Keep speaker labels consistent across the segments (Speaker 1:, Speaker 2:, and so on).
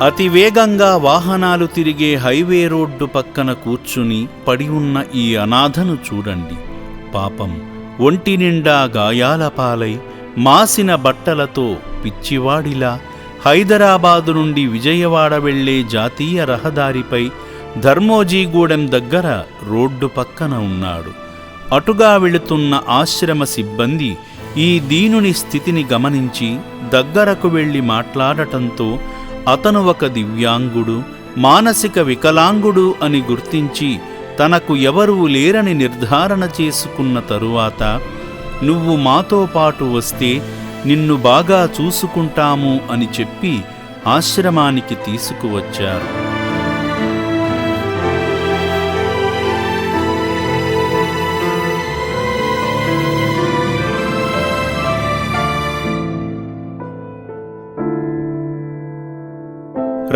Speaker 1: అతివేగంగా వాహనాలు తిరిగే హైవే రోడ్డు పక్కన కూర్చుని పడి ఉన్న ఈ అనాథను చూడండి. పాపం, ఒంటి నిండా గాయాల పాలై మాసిన బట్టలతో పిచ్చివాడిలా హైదరాబాదు నుండి విజయవాడ వెళ్లే జాతీయ రహదారిపై ధర్మోజీగూడెం దగ్గర రోడ్డు పక్కన ఉన్నాడు. అటుగా వెళుతున్న ఆశ్రమ సిబ్బంది ఈ దీనుని స్థితిని గమనించి దగ్గరకు వెళ్లి మాట్లాడటంతో అతను ఒక దివ్యాంగుడు, మానసిక వికలాంగుడు అని గుర్తించి తనకు ఎవరూ లేరని నిర్ధారణ చేసుకున్న తరువాత, నువ్వు మాతో పాటు వస్తే నిన్ను బాగా చూసుకుంటాము అని చెప్పి ఆశ్రమానికి తీసుకువచ్చారు.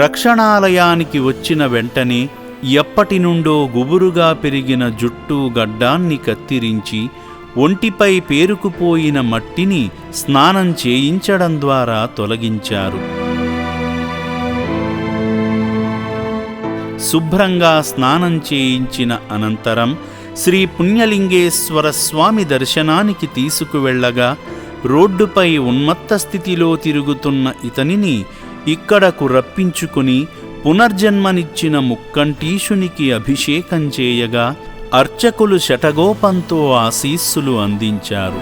Speaker 1: రక్షణాలయానికి వచ్చిన వెంటనే ఎప్పటినుండో గుబురుగా పెరిగిన జుట్టు గడ్డాన్ని కత్తిరించి ఒంటిపై పేరుకుపోయిన మట్టిని స్నానం చేయించడం ద్వారా తొలగించారు. శుభ్రంగా స్నానం చేయించిన అనంతరం శ్రీ పుణ్యలింగేశ్వర స్వామి దర్శనానికి తీసుకువెళ్లగా రోడ్డుపై ఉన్మత్త స్థితిలో తిరుగుతున్న ఇతనిని ఇక్కడకు రప్పించుకుని పునర్జన్మనిచ్చిన ముక్కంటీశునికి అభిషేకం చేయగా అర్చకులు శటగోపంతో ఆశీస్సులు అందించారు.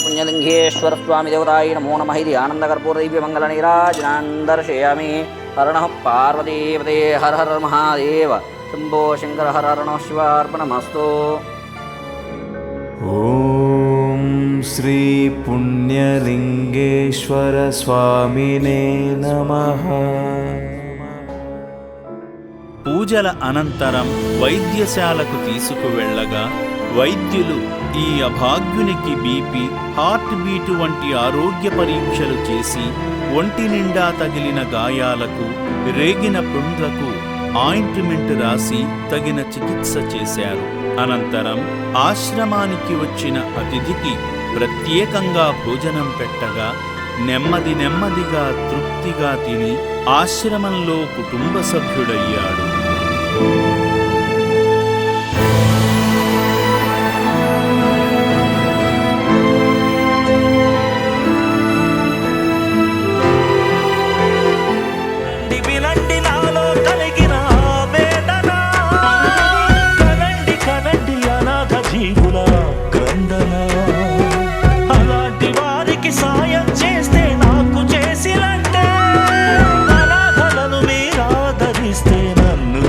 Speaker 2: పుణ్యలింగేశ్వర స్వామి దేవతాయ నమో నమః. ఇది ఆనందకర్పూరదీప్య మంగళ నీరాజనాన్ దర్శయామి. హర నః పార్వతీపతే హర హర మహాదేవ శంభో శంకర హర హర నః శివార్పణమస్తు.
Speaker 3: ఓం శ్రీ పుణ్యలింగేశ్వర స్వామినే నమః.
Speaker 1: పూజల అనంతరం వైద్యశాలకు తీసుకువెళ్లగా వైద్యులు ఈ అభాగ్యునికి బీపీ, హార్ట్ బీటు వంటి ఆరోగ్య పరీక్షలు చేసి ఒంటి నిండా తగిలిన గాయాలకు, రేగిన పుండ్లకు ఆయింట్మెంట్ రాసి తగిన చికిత్స చేశారు. అనంతరం ఆశ్రమానికి వచ్చిన అతిథికి ప్రత్యేకంగా భోజనం పెట్టగా నెమ్మదిగా తృప్తిగా తిని ఆశ్రమంలో కుటుంబ సభ్యుడయ్యాడు.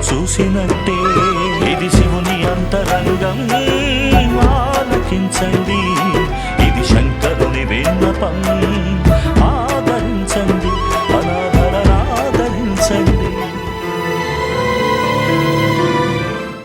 Speaker 4: చూసినట్టే ఇది శివుని అంతరంగం ఆలకించండి, ఇది శంకరుని విన్నపం.